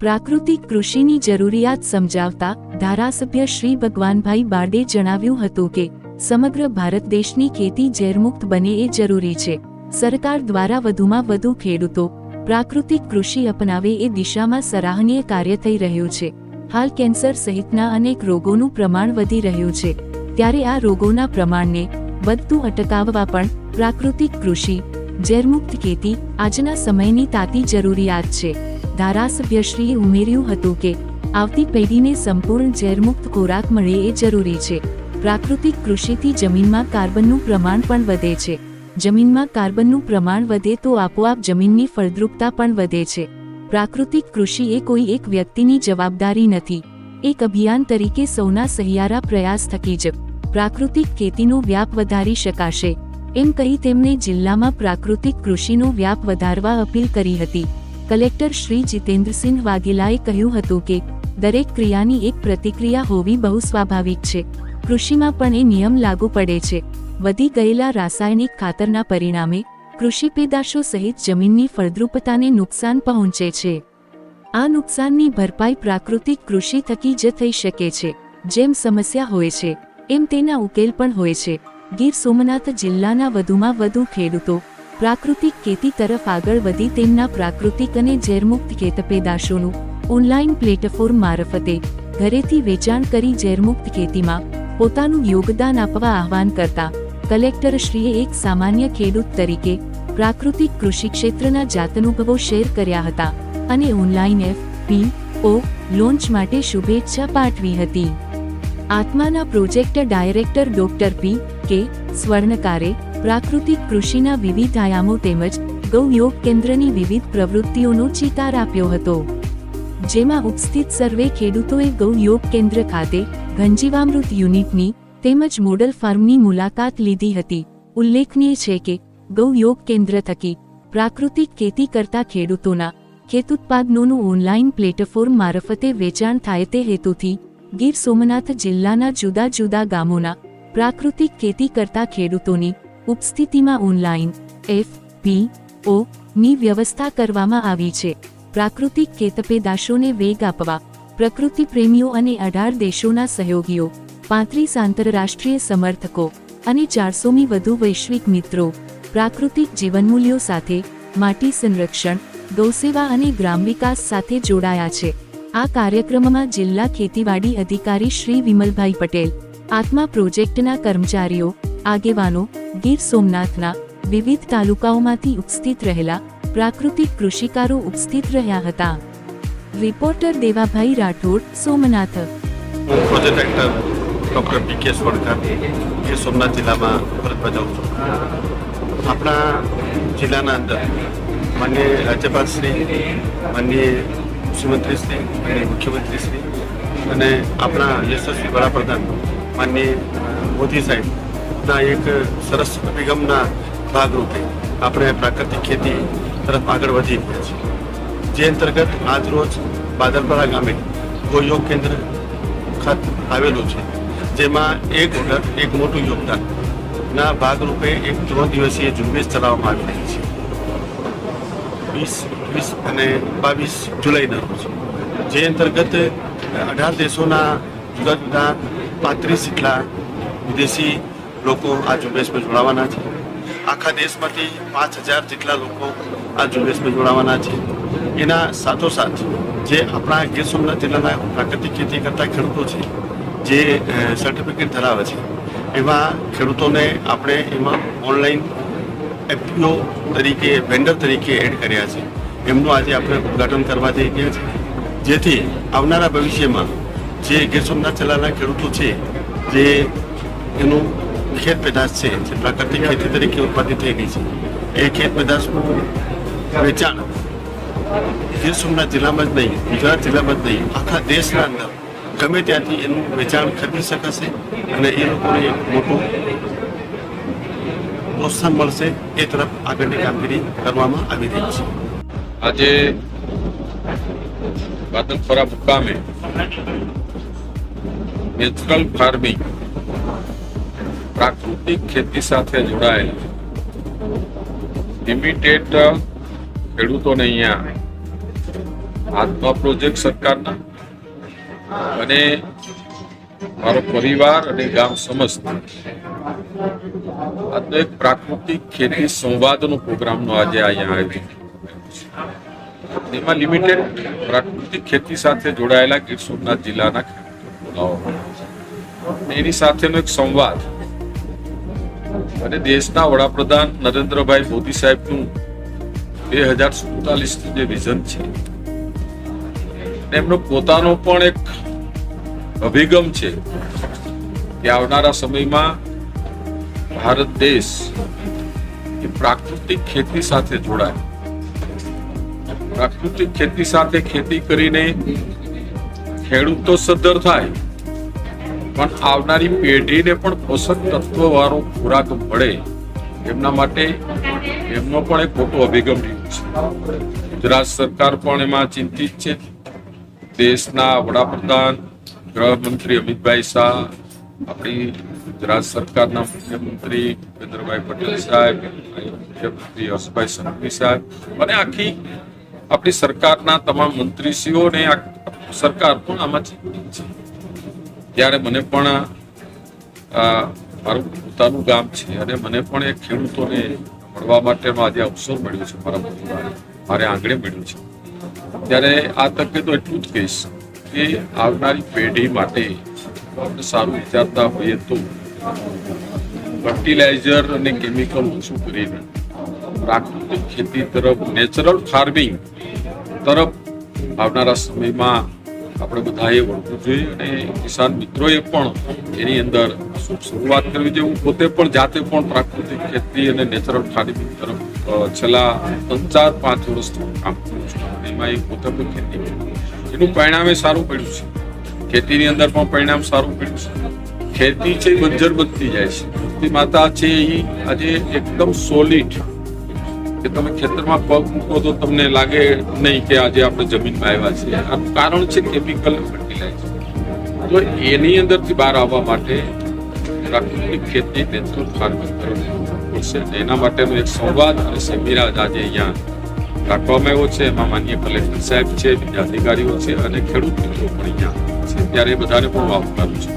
પ્રાકૃતિક કૃષિની જરૂરિયાત સમજાવતા ધારાસભ્ય શ્રી ભગવાનભાઈ બારડે જણાવ્યું હતું કે સમગ્ર ભારત દેશની ખેતી ઝેરમુક્ત બને એ જરૂરી છે। સરકાર દ્વારા વધુમાં વધુ ખેડૂતો પ્રાકૃતિક કૃષિ અપનાવે એ દિશામાં સરાહનીય કાર્ય થઈ રહ્યું છે। હાલ કેન્સર સહિતના અનેક રોગોનું પ્રમાણ વધી રહ્યું છે, ત્યારે આ રોગોના પ્રમાણને વધતું અટકાવવા પણ પ્રાકૃતિક કૃષિ ઝેરમુક્ત ખેતી આજના સમયની તાતી જરૂરિયાત છે। ધારાસભ્યશ્રીએ ઉમેર્યું હતું કે આવતી પેઢીને સંપૂર્ણ ઝેરમુક્ત ખોરાક મળે એ જરૂરી છે। પ્રાકૃતિક કૃષિથી જમીનમાં કાર્બનનું પ્રમાણ પણ વધે છે। જમીનમાં કાર્બનનું પ્રમાણ વધે તો આપોઆપ જમીનની ફળદ્રુપતા પણ વધે છે। પ્રાકૃતિક કૃષિ એ કોઈ એક વ્યક્તિની જવાબદારી નથી, એક અભિયાન તરીકે સૌના સહિયારા પ્રયાસ થકી જ પ્રાકૃતિક ખેતીનો વ્યાપ વધારી શકાશે, એમ કહી તેમણે જિલ્લામાં પ્રાકૃતિક કૃષિનો વ્યાપ વધારવા અપીલ કરી હતી। કલેક્ટર શ્રી જીતેન્દ્રસિંહ વાઘેલાએ કહ્યું હતું કે દરેક ક્રિયાની એક પ્રતિક્રિયા હોવી બહુ સ્વાભાવિક છે। કૃષિમાં પણ એ નિયમ લાગુ પડે છે। વધી ગયેલા રાસાયણિક ખાતરના પરિણામે કૃષિ પેદાશો સહિત જમીનની ફળદ્રુપતાને નુકસાન પહોંચે છે। આ નુકસાનની ભરપાઈ પ્રાકૃતિક કૃષિ થકી જ થઈ શકે છે। જેમ સમસ્યા હોય છે એમ તેના ઉકેલ પણ હોય છે। ગીર સોમનાથ જિલ્લાના વધુમાં વધુ ખેડૂતો પ્રાકૃતિક ખેતી તરફ આગળ વધી તેમના પ્રાકૃતિક અને ઝેરમુક્ત ખેતપેદાશોનું ઓનલાઈન પ્લેટફોર્મ મારફતે ઘરેથી વેચાણ કરી ઝેરમુક્ત ખેતીમાં પોતાનું યોગદાન આપવા આહવાન કરતા કલેક્ટરશ્રીએ એક સામાન્ય ખેડૂત તરીકે પ્રાકૃતિક કૃષિ ક્ષેત્રના જાતઅનુભવો શેર કર્યા હતા અને ઓનલાઈન FPO લોન્ચ માટે શુભેચ્છા પાઠવી હતી। આત્માના પ્રોજેક્ટ ડાયરેક્ટર ડોક્ટર P.K. સ્વર્ણકારે પ્રાકૃતિક કૃષિના વિવિધ આયામો તેમજ ગૌ યોગ કેન્દ્રની વિવિધ પ્રવૃત્તિઓનો ચિતાર આપ્યો હતો, જેમાં ઉપસ્થિત સર્વે ખેડૂતોએ ગૌ યોગ કેન્દ્ર ખાતે ઘનજીવામૃત યુનિટની તેમજ મોડલ ફાર્મની મુલાકાત લીધી હતી। ઉલ્લેખનીય છે કે ગૌ યોગ કેન્દ્ર થકી પ્રાકૃતિક ખેતી કરતા ખેડૂતોના ખેતઉત્પાદનોનું ઓનલાઈન પ્લેટફોર્મ મારફતે વેચાણ થાય તે હેતુથી ગીર સોમનાથ જિલ્લાના જુદા જુદા ગામોના પ્રાકૃતિક ખેતી કરતા ખેડૂતોની ઉપસ્થિતિમાં ઓનલાઈન FPO ની વ્યવસ્થા કરવામાં આવી છે। પ્રાકૃતિક ખેતપેદાશોને વેગ આપવા પ્રકૃતિ પ્રેમીઓ અને 18 દેશોના સહયોગીઓ, 35 આંતરરાષ્ટ્રીય સમર્થકો અને 400મી વધુ વૈશ્વિક મિત્રો પ્રાકૃતિક જીવનમૂલ્યો સાથે માટી સંરક્ષણ, ગૌસેવા અને ગ્રામ વિકાસ સાથે જોડાયા છે। આ કાર્યક્રમમાં જિલ્લા ખેતીવાડી અધિકારી શ્રી વિમલભાઈ પટેલ, આત્મા પ્રોજેક્ટના કર્મચારીઓ, આગેવાનો, ગીર સોમનાથના વિવિધ તાલુકાઓમાંથી ઉપસ્થિત રહેલા પ્રાકૃતિક કૃષિકારો ઉપસ્થિત રહ્યા હતા। Reporter Devabhai Rathod, Somnath. Project director doctor P.K. Swarnkar, Gir Somnath જિલ્લામાં ફરજ બજાવું છું। આપણા જિલ્લાના અંદર માન્ય રાજ્યપાલ શ્રી, માન્ય મુખ્યમંત્રી શ્રી અને મુખ્યમંત્રી શ્રી અને આપણા યશસ્વી વડાપ્રધાન માન્ય મોદી સાહેબના એક સરસ અભિગમના ભાગરૂપે આપણે પ્રાકૃતિક ખેતી તરફ આગળ વધી રહ્યા છીએ, જે અંતર્ગત આજરોજ બાદરપરા ગામે ગૌ યોગ કેન્દ્ર ખાતે આવેલું છે, જેમાં એક ઓર્ડર એક મોટું યોગદાનના ભાગરૂપે એક 3 દિવસીય ઝુંબેશ ચલાવવામાં આવી રહી છે। 20, 21 અને 22 જુલાઈના રોજ, જે અંતર્ગત 18 દેશોના જુદા જુદા 35 જેટલા વિદેશી લોકો આ ઝુંબેશમાં જોડાવાના છે। આખા દેશમાંથી 5000 જેટલા લોકો આ ઝુંબેશમાં જોડાવાના છે। એના સાથોસાથ જે આપણા ગીર સોમનાથ જિલ્લાના પ્રાકૃતિક ખેતી કરતા ખેડૂતો છે, જે સર્ટિફિકેટ ધરાવે છે, એવા ખેડૂતોને આપણે એમાં ઓનલાઈન FPO તરીકે વેન્ડર તરીકે એડ કર્યા છે। એમનું આજે આપણે ઉદ્ઘાટન કરવા જઈ રહ્યા છીએ, જેથી આવનારા ભવિષ્યમાં જે ગીર સોમનાથ જિલ્લાના ખેડૂતો છે, જે એનું ખેત પેદાશ છે જે પ્રાકૃતિક ખેતી તરીકે ઉત્પાદિત થઈ ગઈ છે, એ ખેત પેદાશનું વેચાણ ગીર સોમનાથ જિલ્લામાં જ નહીં, ગુજરાત જિલ્લામાં જ નહીં, આખા દેશના અંદર ગમે ત્યાંથી એનું વેચાણ ખરીદી શકાશે અને એ લોકોને એક મોટું પ્રોત્સાહન મળશે। એ તરફ આગળની કામગીરી કરવામાં આવી રહી છે। આજે બાદલપરા મુકામે નેચરલ ફાર્મિંગ પ્રાકૃતિક ખેતી સાથે જોડાયેલા ઇમિટેટ ખેડૂતોને અહીંયા આત્મા પ્રોજેક્ટ સરકારના અને મારો પરિવાર અને ગામ સમસ્ત આજનો એક પ્રાકૃતિક ખેતી સંવાદનો પ્રોગ્રામનો આજે અહીંયા આયોજન એમાં લિમિટેડ પ્રાકૃતિક ખેતી સાથે જોડાયેલા ગીર સોમનાથ જિલ્લાના ખેડૂતો બોલાવવામાં એની સાથેનો એક સંવાદ અને દેશના વડાપ્રધાન નરેન્દ્રભાઈ મોદી સાહેબનું 2047 જે વિઝન છે એમનો પોતાનો પણ એક અભિગમ છે કે આવનારા સમયમાં ભારત દેશ એ પ્રાકૃતિક ખેતી સાથે જોડાય, પ્રાકૃતિક ખેતી સાથે ખેતી કરીને ખેડૂત તો સદ્ધર થાય પણ આવનારી પેઢીને પણ પોષક તત્વ વાળો ખોરાક મળે એમના માટે એમનો પણ એક મોટો અભિગમ રહ્યો છે. ગુજરાત સરકાર પણ એમાં ચિંતિત છે. દેશના વડાપ્રધાન ગૃહમંત્રી અમિતભાઈ શાહ, આપણી ગુજરાત સરકારના મુખ્યમંત્રી ભૂપેન્દ્રભાઈ પટેલ સાહેબ, મુખ્યમંત્રી હર્ષભાઈ સંઘવી સાહેબ અને આખી આપણી સરકારના તમામ મંત્રીશ્રીઓ અને સરકાર પણ આમાં ચિંતિત છે. ત્યારે મને પણ મારું પોતાનું ગામ છે અને મને પણ એ ખેડૂતોને મળવા માટેનો આજે અવસર મળ્યો છે, મારા પરિવારે મારે આંગણે મળ્યું છે. ત્યારે આ તકે તો એટલું જ કહીશ કે આવનારી પેઢી માટે આપણે સારું વિચારતા હોઈએ તો ફર્ટિલાઇઝર અને કેમિકલ ઓછું કરીને પ્રાકૃતિક ખેતી તરફ, નેચરલ ફાર્મિંગ તરફ આવનારા સમયમાં આપણે બધાએ વળવું જોઈએ અને કિસાન મિત્રોએ પણ એની અંદર શરૂઆત કરવી જોઈએ. હું પોતે પણ જાતે પણ પ્રાકૃતિક ખેતી અને નેચરલ ફાર્મિંગ તરફ છેલ્લા 3-4-5 વર્ષથી કામ કરું છું. એમાં એ પોતે પણ ખેતી કરું, એનું પરિણામે સારું પડ્યું છે. ખેતીની અંદર પણ પરિણામ સારું પડ્યું છે. ખેતી છે એ બંજર બનતી જાય છે. ધરતી માતા છે એ આજે એકદમ સોલિડ કે તમે ખેતરમાં પગ મૂકો તો તમને લાગે નહીં કે આજે આપણે જમીનમાં આવ્યા છે. આનું કારણ છે કેમિકલ ફર્ટિલાઇઝર. તો એની અંદરથી બહાર આવવા માટે પ્રાકૃતિક ખેતી, નેચરલ ફાર્મિંગ કરવું પડશે. એના માટેનો એક સંવાદ અને સેમિનાર આજે અહીંયા રાખવામાં આવ્યો છે. એમાં માનનીય કલેક્ટર સાહેબ છે, બીજા અધિકારીઓ છે અને ખેડૂત મિત્રો પણ અહીંયા છે. ત્યારે બધાને પણ આવકારું છે.